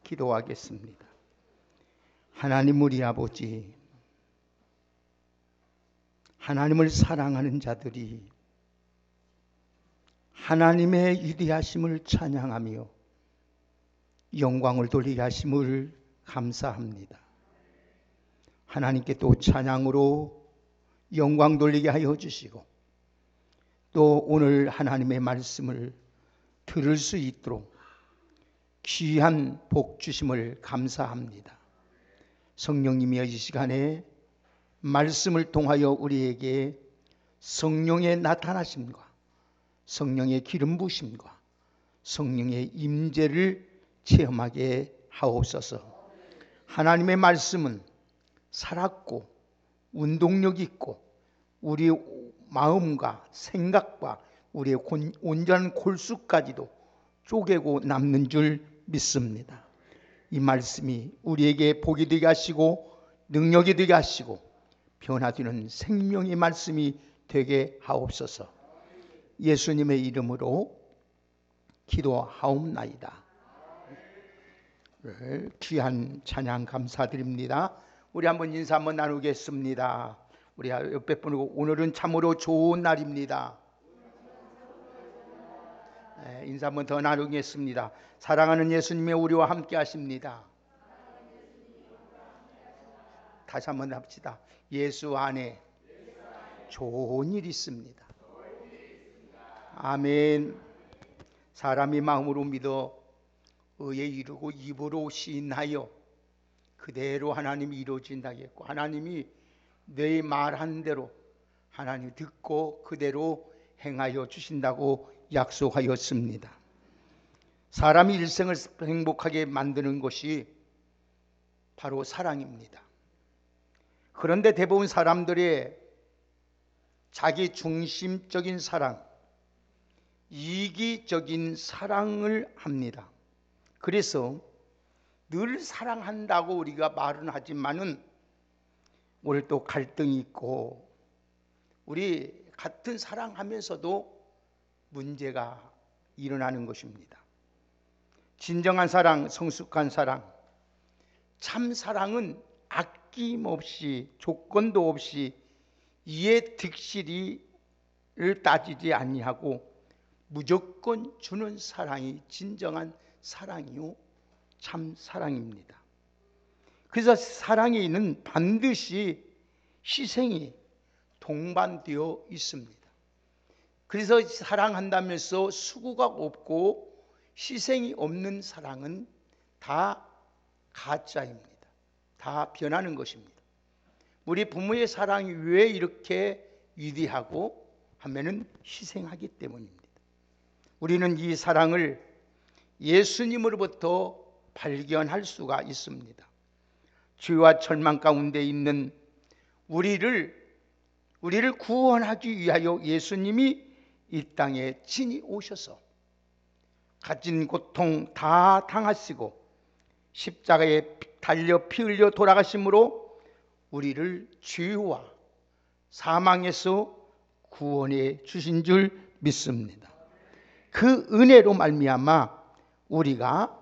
기도하겠습니다. 하나님 우리 아버지, 하나님을 사랑하는 자들이 하나님의 위대하심을 찬양하며 영광을 돌리게 하심을 감사합니다. 하나님께 또 찬양으로 영광 돌리게 하여 주시고 또 오늘 하나님의 말씀을 들을 수 있도록 귀한 복 주심을 감사합니다. 성령님이 이 시간에 말씀을 통하여 우리에게 성령의 나타나심과 성령의 기름 부으심과 성령의 임재를 체험하게 하옵소서. 하나님의 말씀은 살았고 운동력 있고 우리 마음과 생각과 우리의 온전한 골수까지도 쪼개고 남는 줄 믿습니다. 이 말씀이 우리에게 복이 되게 하시고 능력이 되게 하시고 변화되는 생명의 말씀이 되게 하옵소서. 예수님의 이름으로 기도하옵나이다. 귀한 찬양 감사드립니다. 우리 한번 인사 한번 나누겠습니다. 우리 옆에 분이고 오늘은 참으로 좋은 날입니다. 인사 한번 더 나누겠습니다. 사랑하는 예수님이 우리와 함께 하십니다. 다시 한번 합시다. 예수 안에 좋은 일이 있습니다. 아멘. 사람이 마음으로 믿어 의에 이르고 입으로 시인하여 그대로 하나님이 이루어진다겠고, 하나님이 내 말한 대로 하나님 듣고 그대로 행하여 주신다고 약속하였습니다. 사람이 일생을 행복하게 만드는 것이 바로 사랑입니다. 그런데 대부분 사람들의 자기 중심적인 사랑, 이기적인 사랑을 합니다. 그래서 늘 사랑한다고 우리가 말은 하지만은 오늘 또 갈등이 있고 우리 같은 사랑하면서도 문제가 일어나는 것입니다. 진정한 사랑, 성숙한 사랑, 참 사랑은 아낌없이 조건도 없이 이의 득실을 따지지 아니하고 무조건 주는 사랑이 진정한 사랑이요 참 사랑입니다. 그래서 사랑에는 반드시 희생이 동반되어 있습니다. 그래서 사랑한다면서 수고가 없고 희생이 없는 사랑은 다 가짜입니다. 다 변하는 것입니다. 우리 부모의 사랑이 왜 이렇게 위대하고 하면은 희생하기 때문입니다. 우리는 이 사랑을 예수님으로부터 발견할 수가 있습니다. 죄와 절망 가운데 있는 우리를 구원하기 위하여 예수님이 이 땅에 친히 오셔서 가진 고통 다 당하시고 십자가에 달려 피 흘려 돌아가심으로 우리를 죄와 사망에서 구원해 주신 줄 믿습니다. 그 은혜로 말미암아 우리가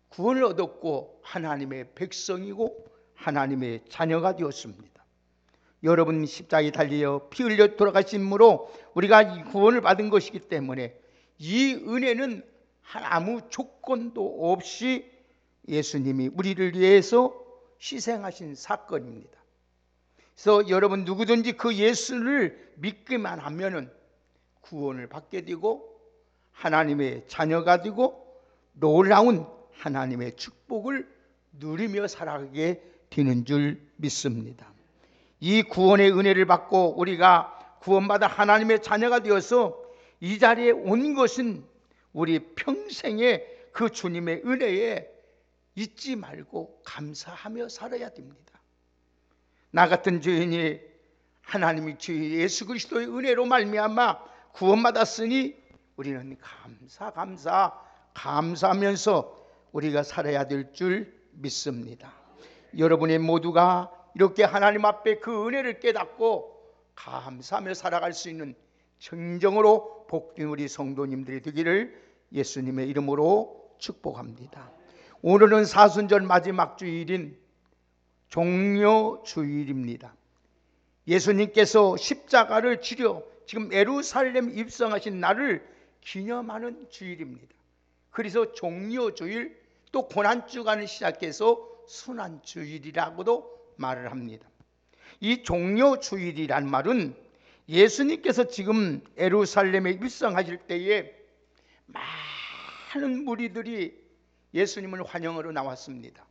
구원을 얻었고 하나님의 백성이고 하나님의 자녀가 되었습니다. 여러분 십자가에 달려 피 흘려 돌아가심으로 우리가 이 구원을 받은 것이기 때문에 이 은혜는 아무 조건도 없이 예수님이 우리를 위해서 희생하신 사건입니다. 그래서 여러분 누구든지 그 예수를 믿기만 하면은 구원을 받게 되고 하나님의 자녀가 되고 놀라운 하나님의 축복을 누리며 살아가게 되는 줄 믿습니다. 이 구원의 은혜를 받고 우리가 구원받아 하나님의 자녀가 되어서 이 자리에 온 것은 우리 평생에 그 주님의 은혜에 잊지 말고 감사하며 살아야 됩니다. 나 같은 죄인이 하나님이 주 예수 그리스도의 은혜로 말미암아 구원받았으니 우리는 감사하면서 우리가 살아야 될 줄 믿습니다. 여러분의 모두가 이렇게 하나님 앞에 그 은혜를 깨닫고 감사하며 살아갈 수 있는 정정으로 복된 우리 성도님들이 되기를 예수님의 이름으로 축복합니다. 오늘은 사순절 마지막 주일인 종려주일입니다. 예수님께서 십자가를 지려 지금 예루살렘 입성하신 날을 기념하는 주일입니다. 그래서 종려주일, 또 고난주간을 시작해서 순환주일이라고도 말을 합니다. 이 종려주일이란 말은 예수님께서 지금 예루살렘에 입성하실 때에 많은 무리들이 예수님을 환영하러 나왔습니다.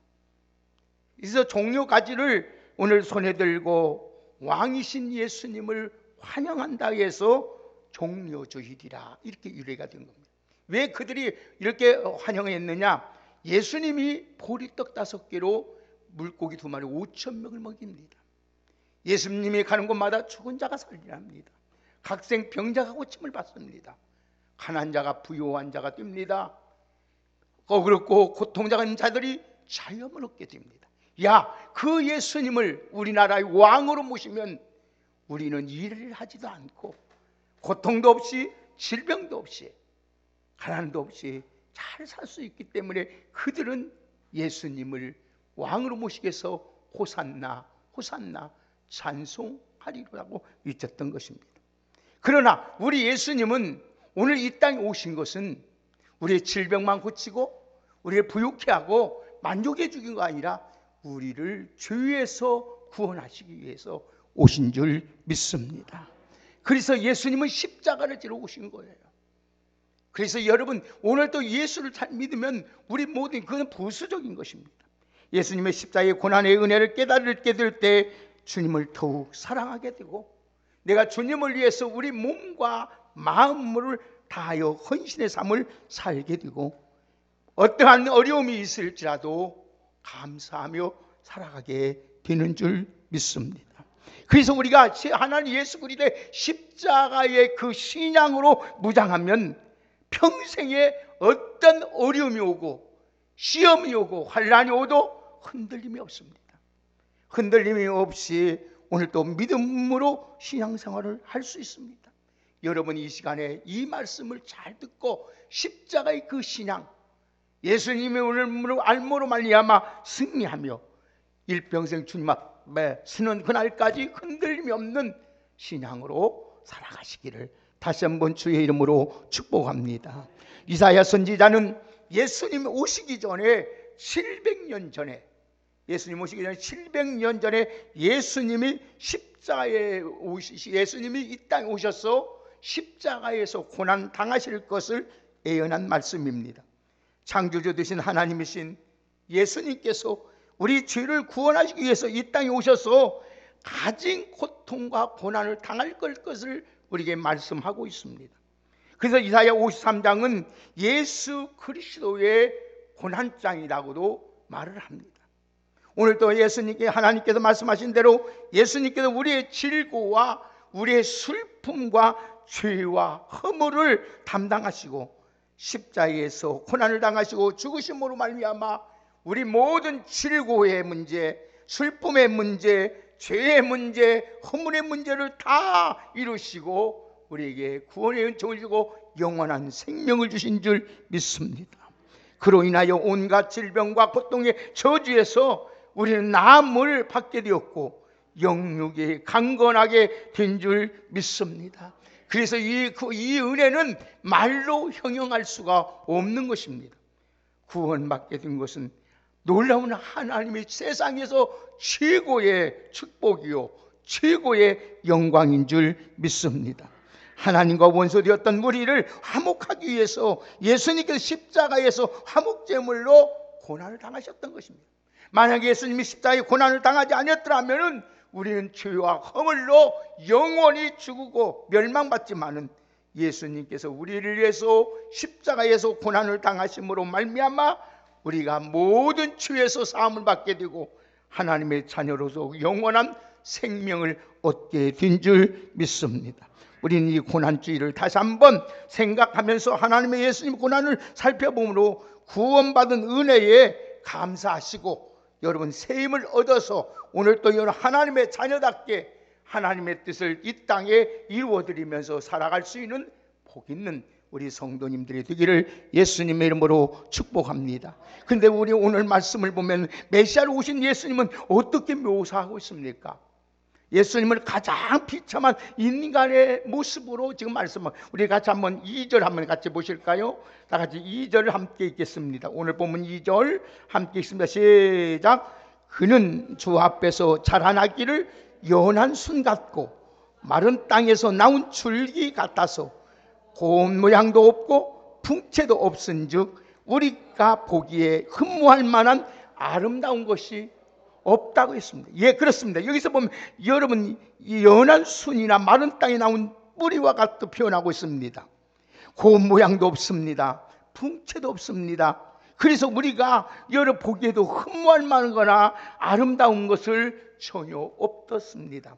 그래서 종려가지를 오늘 손에 들고 왕이신 예수님을 환영한다 해서 종려주일이라 이렇게 유래가 된 겁니다. 왜 그들이 이렇게 환영했느냐? 예수님이 보리떡 5개로 물고기 2마리 5,000명을 먹입니다. 예수님이 가는 곳마다 죽은 자가 살리랍니다. 각생 병자가 고침을 받습니다. 가난한 자가 부요한 자가 됩니다. 그렇고 고통당한 있는 자들이 자유함을 얻게 됩니다. 그 예수님을 우리나라의 왕으로 모시면 우리는 일을 하지도 않고 고통도 없이 질병도 없이 가난도 없이 잘 살 수 있기 때문에 그들은 예수님을 왕으로 모시기 위해서 호산나 호산나 찬송하리라고 외쳤던 것입니다. 그러나 우리 예수님은 오늘 이 땅에 오신 것은 우리의 질병만 고치고 우리를 부유케 하고 만족해 주긴 거 아니라 우리를 죄에서 구원하시기 위해서 오신 줄 믿습니다. 그래서 예수님은 십자가를 지러 오신 거예요. 그래서 여러분, 오늘도 예수를 잘 믿으면 우리 모든 그건 부수적인 것입니다. 예수님의 십자가의 고난의 은혜를 깨닫게 될 때 주님을 더욱 사랑하게 되고, 내가 주님을 위해서 우리 몸과 마음을 다하여 헌신의 삶을 살게 되고, 어떠한 어려움이 있을지라도 감사하며 살아가게 되는 줄 믿습니다. 그래서 우리가 하나님 예수 그리스도의 십자가의 그 신앙으로 무장하면 평생에 어떤 어려움이 오고 시험이 오고 환난이 오도 흔들림이 없습니다. 흔들림이 없이 오늘도 믿음으로 신앙생활을 할 수 있습니다. 여러분, 이 시간에 이 말씀을 잘 듣고 십자가의 그 신앙, 예수님의 오늘 알모로 말미암아 승리하며 일평생 주님 앞에 서는 그날까지 흔들림이 없는 신앙으로 살아가시기를 다시 한번 주의 이름으로 축복합니다. 이사야 선지자는 예수님 오시기 전에 700년 전에, 예수님 오시기 전에 700년 전에 예수님이 십자가에 예수님이 이 땅에 오셔서 십자가에서 고난 당하실 것을 예언한 말씀입니다. 창조주 되신 하나님이신 예수님께서 우리 죄를 구원하시기 위해서 이 땅에 오셔서 가진 고통과 고난을 당할 것을 우리에게 말씀하고 있습니다. 그래서 이사야 53장은 예수 그리스도의 고난장이라고도 말을 합니다. 오늘도 예수님께 하나님께서 말씀하신 대로 예수님께서 우리의 질고와 우리의 슬픔과 죄와 허물을 담당하시고 십자가에서 고난을 당하시고 죽으심으로 말미암아 우리 모든 질고의 문제, 슬픔의 문제, 죄의 문제, 허물의 문제를 다 이루시고 우리에게 구원의 은총을 주고 영원한 생명을 주신 줄 믿습니다. 그로 인하여 온갖 질병과 고통의 저주에서 우리는 나음을 받게 되었고 영육이 강건하게 된 줄 믿습니다. 그래서 이 은혜는 말로 형용할 수가 없는 것입니다. 구원받게 된 것은 놀라운 하나님의 세상에서 최고의 축복이요 최고의 영광인 줄 믿습니다. 하나님과 원수되었던 우리를 화목하기 위해서 예수님께서 십자가에서 화목제물로 고난을 당하셨던 것입니다. 만약에 예수님이 십자가에 고난을 당하지 않았더라면 우리는 죄와 허물로 영원히 죽고 멸망받지만은 예수님께서 우리를 위해서 십자가에서 고난을 당하심으로 말미암아 우리가 모든 죄에서 사함을 받게 되고 하나님의 자녀로서 영원한 생명을 얻게 된 줄 믿습니다. 우리는 이 고난주의를 다시 한번 생각하면서 하나님의 예수님 고난을 살펴보므로 구원받은 은혜에 감사하시고 여러분 새 힘을 얻어서 오늘 또 여러분 하나님의 자녀답게 하나님의 뜻을 이 땅에 이루어드리면서 살아갈 수 있는 복 있는 우리 성도님들이 되기를 예수님의 이름으로 축복합니다. 근데 우리 오늘 말씀을 보면 메시아로 오신 예수님은 어떻게 묘사하고 있습니까? 예수님을 가장 비참한 인간의 모습으로 지금 말씀을, 우리 같이 한번 2절 한번 같이 보실까요? 다 같이 2절을 함께 읽겠습니다. 오늘 보면 2절 함께 읽습니다. 시작. 그는 주 앞에서 자라나기를 연한 순 같고 마른 땅에서 나온 줄기 같아서 고운 모양도 없고 풍채도 없은즉 우리가 보기에 흠모할 만한 아름다운 것이 없다고 했습니다. 예, 그렇습니다. 여기서 보면 여러분 연한 순이나 마른 땅에 나온 뿌리와 같이 표현하고 있습니다. 고운 모양도 없습니다. 풍채도 없습니다. 그래서 우리가 여러 보기에도 흠모할 만한 거나 아름다운 것을 전혀 없었습니다.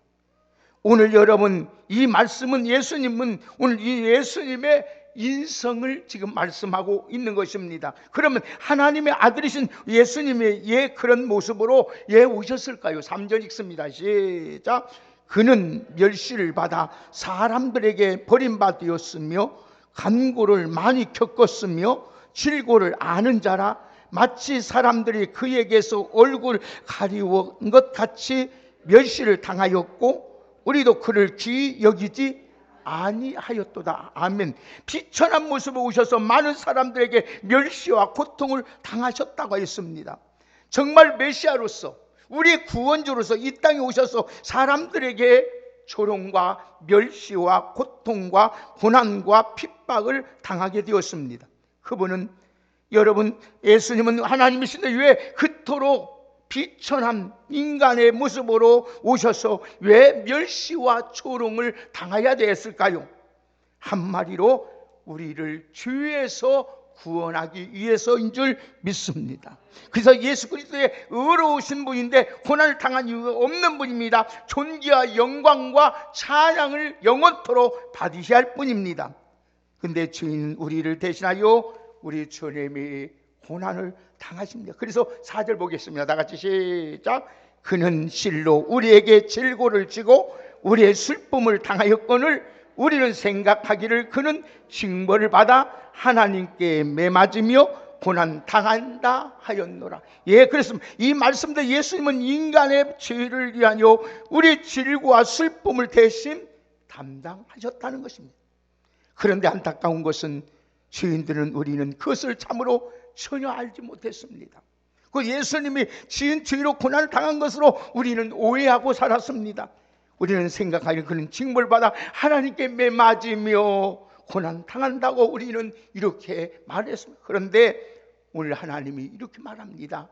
오늘 여러분 이 말씀은 예수님은 오늘 이 예수님의 인성을 지금 말씀하고 있는 것입니다. 그러면 하나님의 아들이신 예수님의 그런 모습으로 오셨을까요? 3절 읽습니다. 시작. 그는 멸시를 받아 사람들에게 버림받았으며 간고를 많이 겪었으며 질고를 아는 자라 마치 사람들이 그에게서 얼굴 가리운 것 같이 멸시를 당하였고 우리도 그를 귀히 여기지 아니하였도다. 아멘. 비천한 모습으로 오셔서 많은 사람들에게 멸시와 고통을 당하셨다고 했습니다. 정말 메시아로서 우리의 구원주로서 이 땅에 오셔서 사람들에게 조롱과 멸시와 고통과 고난과 핍박을 당하게 되었습니다. 그분은 여러분 예수님은 하나님이신데 왜 그토록 비천한 인간의 모습으로 오셔서 왜 멸시와 조롱을 당해야 되었을까요? 한마디로 우리를 죄에서 구원하기 위해서인 줄 믿습니다. 그래서 예수 그리스도의 의로우신 분인데 고난을 당한 이유가 없는 분입니다. 존귀와 영광과 찬양을 영원토록 받으셔야 할 뿐입니다. 근데 주인 우리를 대신하여 우리 주님이 고난을 당하십니다. 그래서 4절 보겠습니다. 다 같이 시작. 그는 실로 우리에게 질고를 지고 우리의 슬픔을 당하였거늘 우리는 생각하기를 그는 징벌을 받아 하나님께 매맞으며 고난 당한다 하였노라. 예, 그렇습니다. 이 말씀도 예수님은 인간의 죄를 위하여 우리 질고와 슬픔을 대신 담당하셨다는 것입니다. 그런데 안타까운 것은 죄인들은 우리는 그것을 참으로 전혀 알지 못했습니다. 그 예수님이 지은 죄로 고난을 당한 것으로 우리는 오해하고 살았습니다. 우리는 생각하기를 그는 징벌받아 하나님께 매맞으며 고난 당한다고 우리는 이렇게 말했습니다. 그런데 오늘 하나님이 이렇게 말합니다.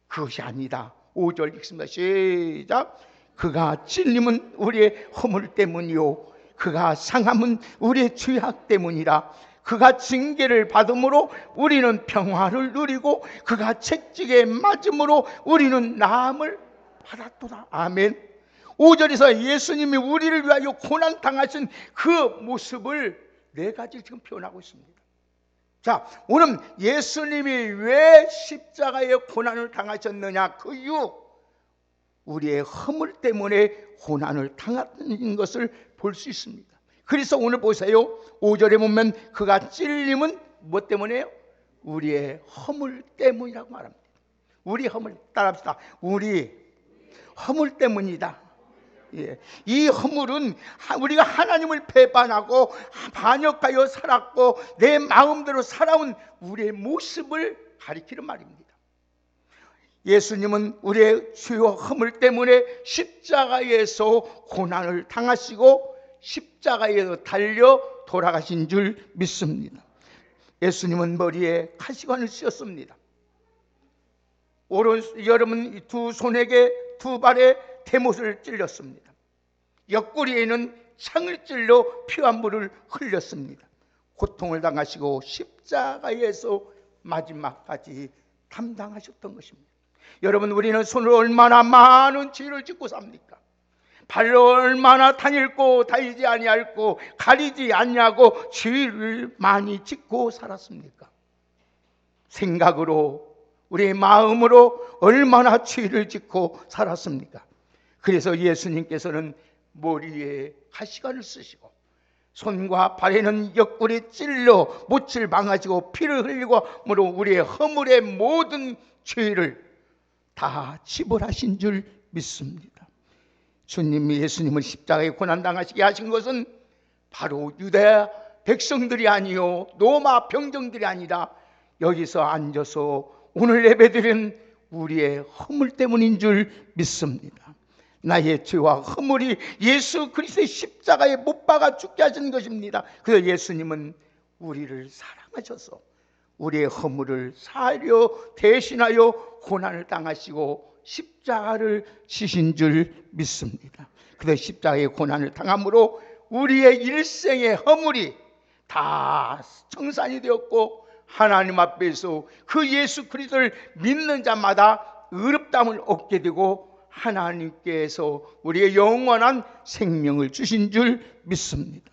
그것이 아니다. 5절 읽습니다. 시작. 그가 찔림은 우리의 허물 때문이요 그가 상함은 우리의 죄악 때문이라. 그가 징계를 받음으로 우리는 평화를 누리고 그가 채찍에 맞음으로 우리는 나음을 받았도다. 아멘. 5절에서 예수님이 우리를 위하여 고난 당하신 그 모습을 4가지 지금 표현하고 있습니다. 자, 오늘 예수님이 왜 십자가의 고난을 당하셨느냐? 그 이유, 우리의 허물 때문에 고난을 당하는 것을 볼 수 있습니다. 그래서 오늘 보세요. 5절에 보면 그가 찔림은 무엇 때문에요? 우리의 허물 때문이라고 말합니다. 우리 허물, 따라합시다. 우리 허물 때문이다. 예. 이 허물은 우리가 하나님을 배반하고 반역하여 살았고 내 마음대로 살아온 우리의 모습을 가리키는 말입니다. 예수님은 우리의 죄와 허물 때문에 십자가에서 고난을 당하시고 십자가에서 달려 돌아가신 줄 믿습니다. 예수님은 머리에 가시관을 씌웠습니다. 여러분 두 손에게 두 발에 대못을 찔렸습니다. 옆구리에는 창을 찔러 피와 물을 흘렸습니다. 고통을 당하시고 십자가에서 마지막까지 담당하셨던 것입니다. 여러분 우리는 손으로 얼마나 많은 죄를 짓고 삽니까? 발로 얼마나 다닐고 다니지 아니할고 가리지 않냐고 죄를 많이 짓고 살았습니까? 생각으로 우리의 마음으로 얼마나 죄를 짓고 살았습니까? 그래서 예수님께서는 머리에 가시관을 쓰시고 손과 발에는 옆구리 찔러 못을 망가지고 피를 흘리고 으로 우리의 허물의 모든 죄를 다 지불하신 줄 믿습니다. 주님이 예수님을 십자가에 고난당하시게 하신 것은 바로 유대 백성들이 아니요 로마 병정들이 아니라 여기서 앉아서 오늘 예배드린 우리의 허물 때문인 줄 믿습니다. 나의 죄와 허물이 예수 그리스도의 십자가에 못 박아 죽게 하신 것입니다. 그래서 예수님은 우리를 사랑하셔서 우리의 허물을 사하려 대신하여 고난을 당하시고 십자가를 지신 줄 믿습니다. 그래서 십자가의 고난을 당함으로 우리의 일생의 허물이 다 청산이 되었고 하나님 앞에서 그 예수 그리스도를 믿는 자마다 의롭다함을 얻게 되고 하나님께서 우리의 영원한 생명을 주신 줄 믿습니다.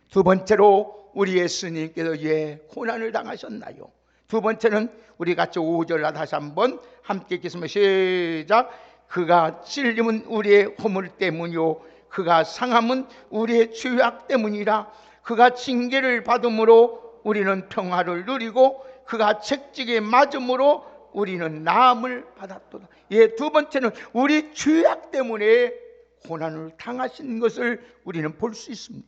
두 번째로 우리 예수님께서 왜 고난을 당하셨나요? 두 번째는 우리 같이 5절 다시 한번 함께 읽겠습니다. 시작. 그가 찔림은 우리의 허물 때문이요 그가 상함은 우리의 죄악 때문이라. 그가 징계를 받음으로 우리는 평화를 누리고 그가 채찍에 맞음으로 우리는 나음을 받았도다. 예, 두 번째는 우리 죄악 때문에 고난을 당하신 것을 우리는 볼 수 있습니다.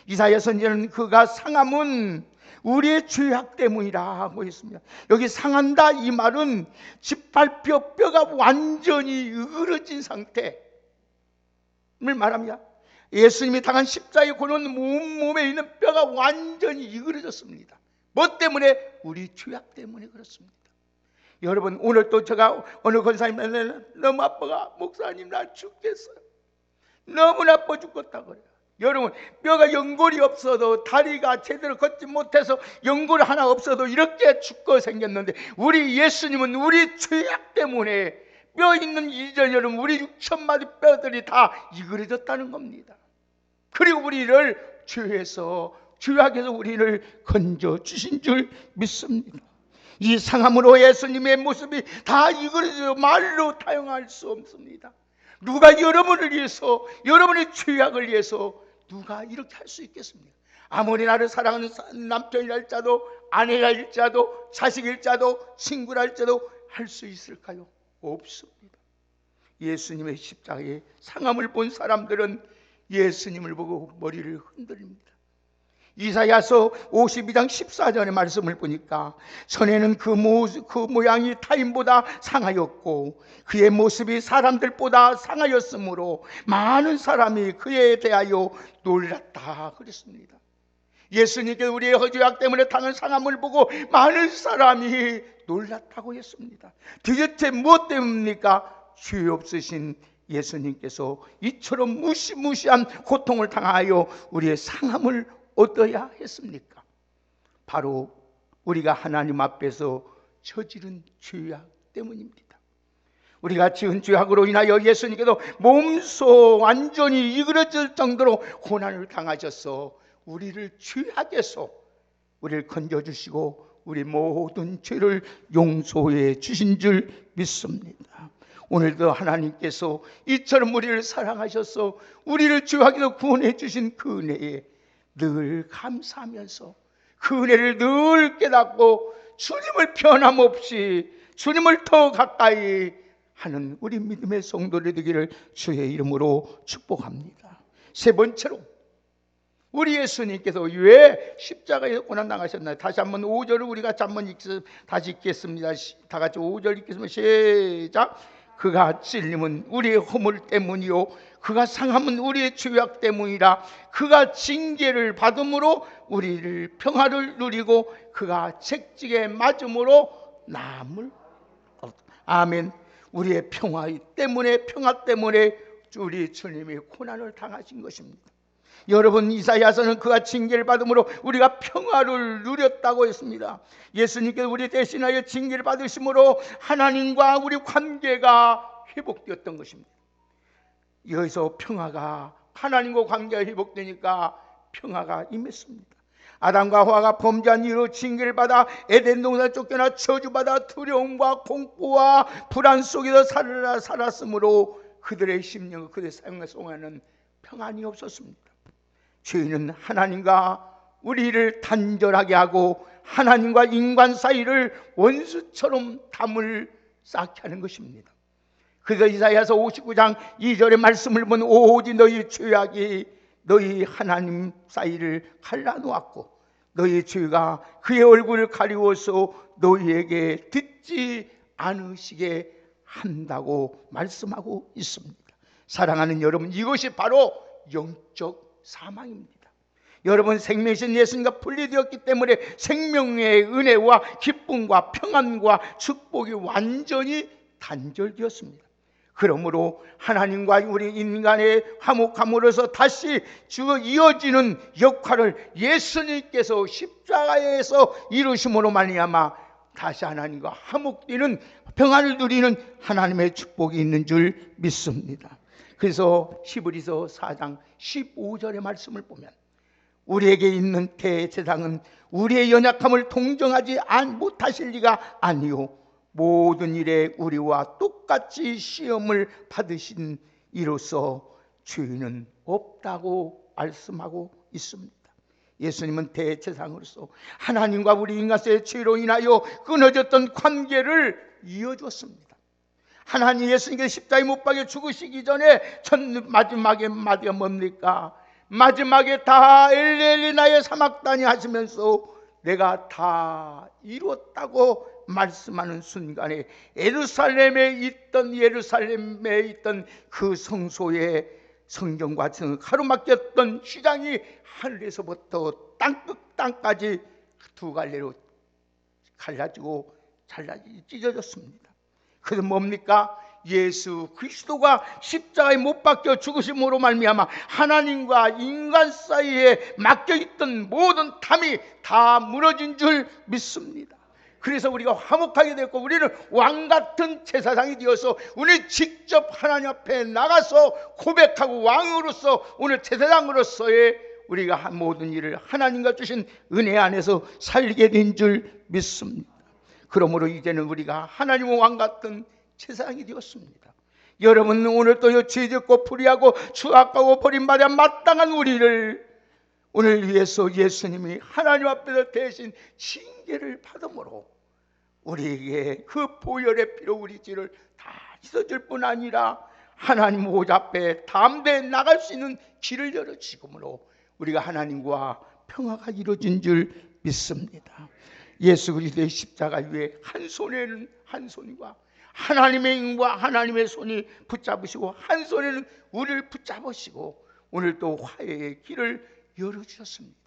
이사야 선지자는 그가 상함은 우리의 죄악 때문이라 하고 있습니다. 여기 상한다 이 말은 짓밟혀 뼈가 완전히 으그러진 상태를 말합니다. 예수님이 당한 십자가의 고난 몸에 있는 뼈가 완전히 이그러졌습니다. 뭐 때문에? 우리 죄악 때문에 그렇습니다. 여러분 오늘 또 제가 어느 권사님한테 너무 아파가 목사님 나 죽겠어요. 너무 나빠 죽겠다 그래요. 여러분 뼈가 연골이 없어도 다리가 제대로 걷지 못해서 연골 하나 없어도 이렇게 죽고 생겼는데 우리 예수님은 우리 죄악 때문에 뼈 있는 이전 여러분 우리 6천마디 뼈들이 다 이그러졌다는 겁니다. 그리고 우리를 죄에서 죄악에서 우리를 건져 주신 줄 믿습니다. 이 상함으로 예수님의 모습이 다 이그러져 말로 타용할 수 없습니다. 누가 여러분을 위해서 여러분의 죄악을 위해서 누가 이렇게 할 수 있겠습니까? 아무리 나를 사랑하는 남편이랄지라도 아내랄지라도 자식일지라도 친구랄지라도 할 수 있을까요? 없습니다. 예수님의 십자가의 상함을 본 사람들은 예수님을 보고 머리를 흔들립니다. 이사야서 52장 14절의 말씀을 보니까 전에는 그 모양이 타인보다 상하였고 그의 모습이 사람들보다 상하였으므로 많은 사람이 그에 대하여 놀랐다 그랬습니다. 예수님께 우리의 허죄악 때문에 당한 상함을 보고 많은 사람이 놀랐다고 했습니다. 도대체 무엇 때문입니까? 죄 없으신 예수님께서 이처럼 무시무시한 고통을 당하여 우리의 상함을 얻어야 했습니까? 바로 우리가 하나님 앞에서 저지른 죄악 때문입니다. 우리가 지은 죄악으로 인하여 예수님께서 몸소 완전히 이그러질 정도로 고난을 당하셔서 우리를 죄악에서 우리를 건져주시고 우리 모든 죄를 용서해 주신 줄 믿습니다. 오늘도 하나님께서 이처럼 우리를 사랑하셔서 우리를 죄악에서 구원해 주신 그 은혜에 늘 감사하면서 그 은혜를 늘 깨닫고 주님을 변함없이 주님을 더 가까이 하는 우리 믿음의 성도들 되기를 주의 이름으로 축복합니다. 세 번째로 우리 예수님께서 왜 십자가에 고난당하셨나요? 다시 한번 5절을 우리가 다시 읽겠습니다. 다 같이 5절 읽겠습니다. 시작. 그가 찔림은 우리의 허물 때문이요 그가 상함은 우리의 죄악 때문이라. 그가 징계를 받음으로 우리를 평화를 누리고 그가 채찍에 맞음으로 나음을 얻었다. 아멘. 우리의 평화 때문에 우리 주님이 고난을 당하신 것입니다. 여러분 이사야서는 그가 징계를 받음으로 우리가 평화를 누렸다고 했습니다. 예수님께서 우리 대신하여 징계를 받으심으로 하나님과 우리 관계가 회복되었던 것입니다. 여기서 평화가 하나님과 관계가 회복되니까 평화가 임했습니다. 아담과 하와가 범죄한 이유로 징계를 받아 에덴 동산에 쫓겨나 저주받아 두려움과 공포와 불안 속에서 살았으므로 그들의 심령, 그들의 삶 속에는 평안이 없었습니다. 죄는 하나님과 우리를 단절하게 하고 하나님과 인간 사이를 원수처럼 담을 쌓게 하는 것입니다. 그래서 이사야서 59장 2절의 말씀을 보면 오직 너희 죄악이 너희 하나님 사이를 갈라놓았고 너희 죄가 그의 얼굴을 가리워서 너희에게 듣지 않으시게 한다고 말씀하고 있습니다. 사랑하는 여러분, 이것이 바로 영적 사망입니다. 여러분, 생명이신 예수님과 분리되었기 때문에 생명의 은혜와 기쁨과 평안과 축복이 완전히 단절되었습니다. 그러므로 하나님과 우리 인간의 화목함으로써 다시 이어지는 역할을 예수님께서 십자가에서 이루심으로 말미암아 다시 하나님과 화목되는 평안을 누리는 하나님의 축복이 있는 줄 믿습니다. 그래서 히브리서 4장 15절의 말씀을 보면 우리에게 있는 대제사장은 우리의 연약함을 동정하지 못하실 리가 아니요 모든 일에 우리와 똑같이 시험을 받으신 이로써 죄는 없다고 말씀하고 있습니다. 예수님은 대제사장으로서 하나님과 우리 인간의 죄로 인하여 끊어졌던 관계를 이어주었습니다. 하나님 예수님께서 십자가에 못 박혀 죽으시기 전에 마지막에 마디가 뭡니까? 마지막에 다 엘리 나의 사막다니 하시면서 내가 다 이루었다고 말씀하는 순간에 예루살렘에 있던 그 성소에 성경과 가로막혔던 휘장이 하늘에서부터 땅끝 두 갈래로 갈라지고 찢어졌습니다. 그래서 뭡니까? 예수 그리스도가 십자가에 못 박혀 죽으심으로 말미암아 하나님과 인간 사이에 막혀있던 모든 담이 다 무너진 줄 믿습니다. 그래서 우리가 화목하게 됐고 우리는 왕같은 제사장이 되어서 우리 직접 하나님 앞에 나가서 고백하고 왕으로서 오늘 제사장으로서의 우리가 한 모든 일을 하나님과 주신 은혜 안에서 살게 된 줄 믿습니다. 그러므로 이제는 우리가 하나님의 왕같은 제사장이 되었습니다. 여러분, 오늘도 죄짓고 불의하고 추악하고 버림받아 마땅한 우리를 오늘 위해서 예수님이 하나님 앞에서 대신 징계를 받음으로 우리에게 그 보혈의 피로 우리 죄를 다 씻어줄 뿐 아니라 하나님 보좌 앞에 담대히 나갈 수 있는 길을 열어주심으로 우리가 하나님과 평화가 이루어진 줄 믿습니다. 예수 그리스도의 십자가 위에 한 손에는 한 손과 하나님의 인과 하나님의 손이 붙잡으시고 한 손에는 우리를 붙잡으시고 오늘 또 화해의 길을 열어주셨습니다.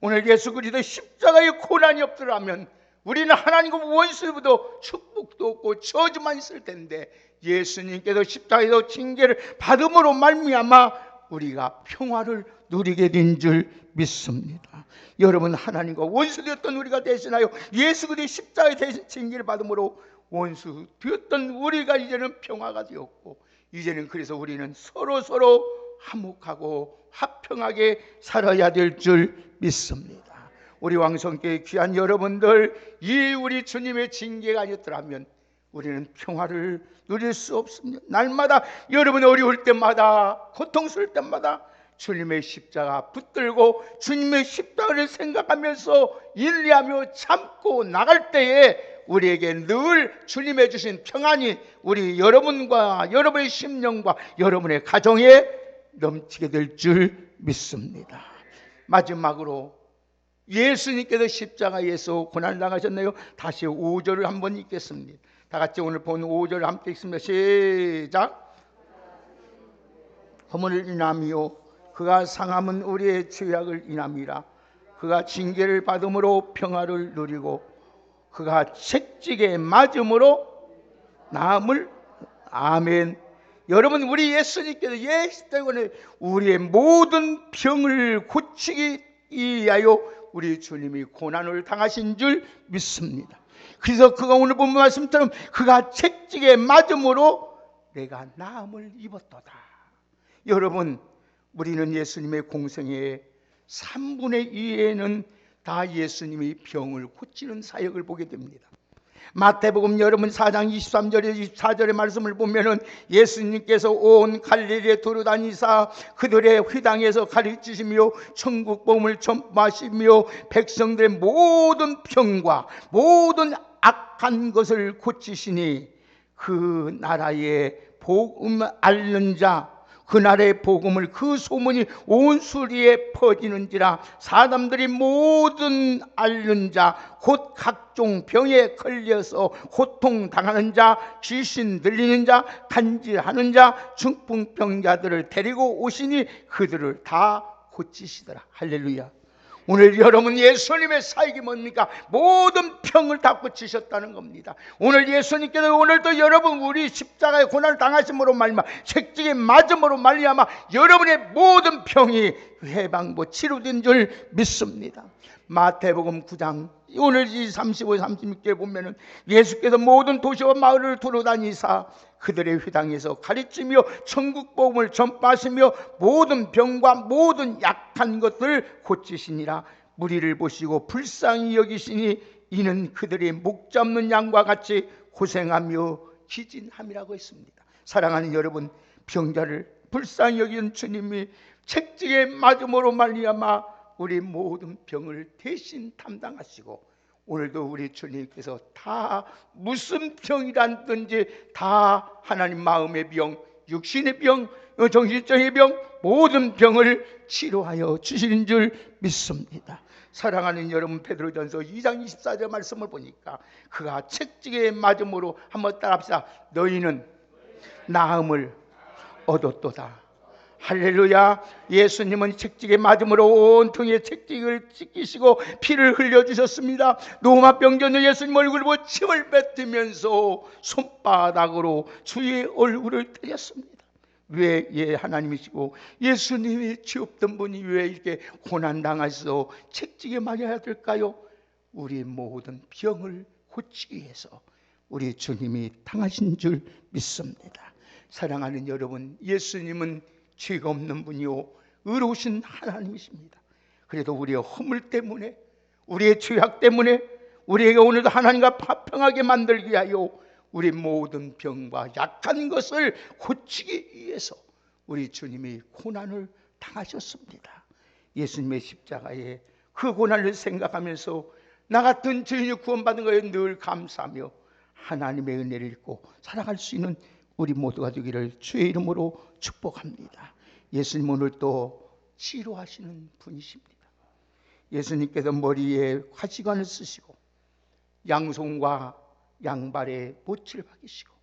오늘 예수 그리스도의 십자가의 고난이 없더라면 우리는 하나님과 원수보다 축복도 없고 저주만 있을 텐데 예수님께서 십자가에서 징계를 받음으로 말미암아 우리가 평화를 누리게 된 줄 믿습니다. 여러분, 하나님과 원수되었던 우리가 대신하여 예수 그리스도의 십자가에 대신 징계를 받음으로 원수 되었던 우리가 이제는 평화가 되었고 이제는 그래서 우리는 서로 화목하고 화평하게 살아야 될 줄 믿습니다. 우리 왕성교회 귀한 여러분들, 이 우리 주님의 징계가 아니었더라면 우리는 평화를 누릴 수 없습니다. 날마다 여러분이 어려울 때마다 고통스러울 때마다 주님의 십자가 붙들고 주님의 십자가를 생각하면서 인내하며 참고 나갈 때에 우리에게 늘 주님의 주신 평안이 우리 여러분과 여러분의 심령과 여러분의 가정에 넘치게 될 줄 믿습니다. 마지막으로 예수님께서 십자가에서 고난을 당하셨네요. 다시 5절을 한번 읽겠습니다. 다 같이 오늘 본 5절 함께 읽습니다. 시작. 허물을 인함이요 그가 상함은 우리의 죄악을 인함이라. 그가 징계를 받음으로 평화를 누리고 그가 채찍에 맞음으로 나음을. 아멘. 여러분, 우리 예수님께서 십자가에 우리의 모든 병을 고치기 위하여 우리 주님이 고난을 당하신 줄 믿습니다. 그래서 그가 오늘 본 말씀처럼 그가 채찍에 맞음으로 내가 나음을 입었도다. 여러분, 우리는 예수님의 공생의 3분의 2에는 다 예수님이 병을 고치는 사역을 보게 됩니다. 마태복음 여러분 4장 23절에 24절의 말씀을 보면은 예수님께서 온 갈릴리에 두루다니사 그들의 회당에서 가르치시며 천국 복음을 전파하시며 백성들의 모든 병과 모든 악한 것을 고치시니 그 나라의 복음 앓는 자, 그 나라의 복음을 그 소문이 온 수리에 퍼지는지라. 사람들이 모든 앓는 자, 곧 각종 병에 걸려서 고통당하는 자, 귀신 들리는 자, 간질하는 자, 중풍병자들을 데리고 오시니 그들을 다 고치시더라. 할렐루야. 오늘 여러분 예수님의 사역이 뭡니까? 모든 병을 다 고치셨다는 겁니다. 오늘 예수님께서 오늘도 여러분 우리 십자가의 고난을 당하심으로 말미암아 책찍에 맞음으로 말미암아 여러분의 모든 병이 해방고 치료된 줄 믿습니다. 마태복음 9장 오늘 이 35, 36절 보면은 예수께서 모든 도시와 마을을 두루다니사 그들의 회당에서 가르치며 천국 복음을 전파하시며 모든 병과 모든 약한 것들을 고치시니라. 무리를 보시고 불쌍히 여기시니 이는 그들이 목 잡는 양과 같이 고생하며 기진함이라고 했습니다. 사랑하는 여러분, 병자를 불쌍히 여기는 주님이 책찍에 맞음으로 말미암아 우리 모든 병을 대신 담당하시고 오늘도 우리 주님께서 다 무슨 병이란든지 다 하나님 마음의 병, 육신의 병, 정신적인 병, 모든 병을 치료하여 주시는 줄 믿습니다. 사랑하는 여러분, 베드로전서 2장 24절 말씀을 보니까 그가 책찍에 맞음으로 한번 따라합시다. 너희는 나음을 얻었도다. 할렐루야. 예수님은 책찍에 맞음으로 온 등에 책찍을 찢기시고 피를 흘려주셨습니다. 노마병전의 예수님 얼굴을 보고 침을 뱉으면서 손바닥으로 주의 얼굴을 때렸습니다. 왜? 예, 하나님이시고 예수님이 죄 없던 분이 왜 이렇게 고난당하셔서 책찍에 맞아야 될까요? 우리 모든 병을 고치기 위해서 우리 주님이 당하신 줄 믿습니다. 사랑하는 여러분, 예수님은 죄가 없는 분이요 의로우신 하나님이십니다. 그래도 우리의 허물 때문에, 우리의 죄악 때문에 우리에게 오늘도 하나님과 화평하게 만들기 위하여 우리 모든 병과 약한 것을 고치기 위해서 우리 주님이 고난을 당하셨습니다. 예수님의 십자가에 그 고난을 생각하면서 나 같은 죄인이 구원받은 것에 늘 감사하며 하나님의 은혜를 잊고 살아갈 수 있는 우리 모두가 되기를 주의 이름으로 축복합니다. 예수님 오늘 또 치료하시는 분이십니다. 예수님께서 머리에 화시관을 쓰시고 양손과 양발에 못을 박이시고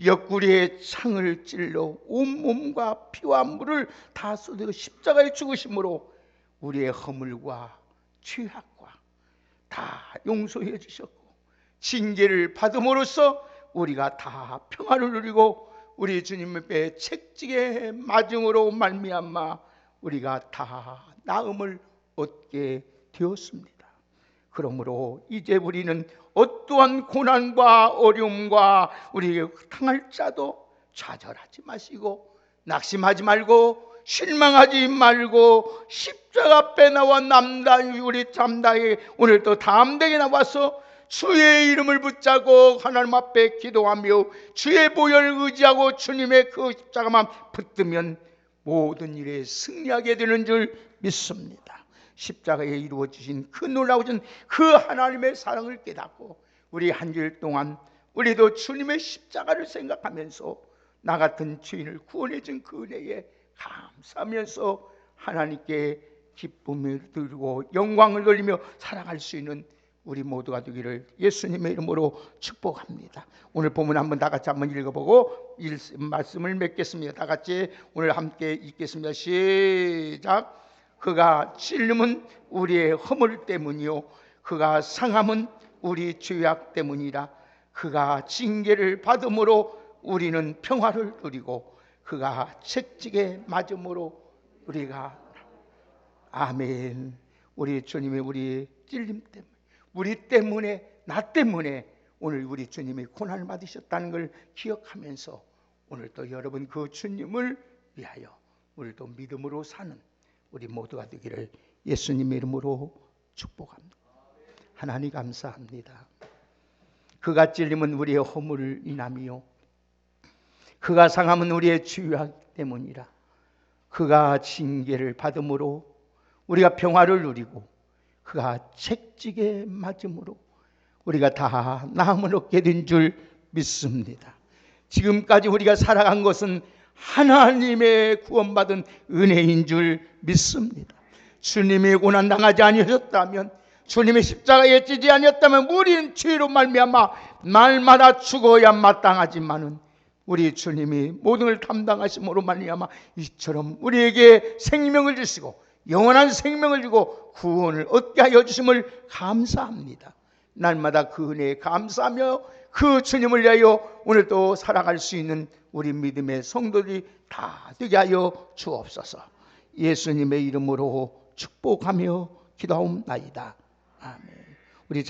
옆구리에 창을 찔러 온몸과 피와 물을 다 쏟아 십자가에 죽으심으로 우리의 허물과 죄악과 다 용서해 주셨고 징계를 받음으로써 우리가 다 평안을 누리고 우리 주님의 책찍에 맞음으로 말미암아 우리가 다 나음을 얻게 되었습니다. 그러므로 이제 우리는 어떠한 고난과 어려움과 우리에게 당할 자도 좌절하지 마시고 낙심하지 말고 실망하지 말고 십자가 앞에 나와 남다히 우리 잠다히 오늘도 담대하게 나와서 주의 이름을 붙잡고 하나님 앞에 기도하며 주의 보혈을 의지하고 주님의 그 십자가만 붙들면 모든 일에 승리하게 되는 줄 믿습니다. 십자가에 이루어지신 그 놀라우신 그 하나님의 사랑을 깨닫고 우리 한 주일 동안 우리도 주님의 십자가를 생각하면서 나 같은 죄인을 구원해 준 그 은혜에 감사하면서 하나님께 기쁨을 드리고 영광을 돌리며 살아갈 수 있는 우리 모두가 되기를 예수님의 이름으로 축복합니다. 오늘 본문 한번 다 같이 한번 읽어보고 말씀을 맺겠습니다. 다 같이 오늘 함께 읽겠습니다. 시작. 그가 찔림은 우리의 허물 때문이요 그가 상함은 우리 죄악 때문이라. 그가 징계를 받음으로 우리는 평화를 누리고 그가 채찍에 맞음으로 우리가 아멘. 우리 주님의 우리 찔림 때문에 우리 때문에 나 때문에 오늘 우리 주님이 고난을 받으셨다는 걸 기억하면서 오늘도 여러분 그 주님을 위하여 오늘도 믿음으로 사는 우리 모두가 되기를 예수님의 이름으로 축복합니다. 하나님 감사합니다. 그가 찔림은 우리의 허물을 인함이요 그가 상함은 우리의 죄악 때문이라. 그가 징계를 받음으로 우리가 평화를 누리고 그가 채찍에 맞음으로 우리가 다 나음을 얻게 된 줄 믿습니다. 지금까지 우리가 살아간 것은 하나님의 구원받은 은혜인 줄 믿습니다. 주님이 고난당하지 아니하셨다면, 주님의 십자가에 찌지 아니었다면 우리는 죄로 말미암아 날마다 죽어야 마땅하지만은 우리 주님이 모든 걸 담당하심으로 말미암아 이처럼 우리에게 생명을 주시고 영원한 생명을 주고 구원을 얻게 하여 주심을 감사합니다. 날마다 그 은혜에 감사하며 그 주님을 위하여 오늘도 살아갈 수 있는 우리 믿음의 성도들이 다 되게 하여 주옵소서. 예수님의 이름으로 축복하며 기도하옵나이다. 아멘.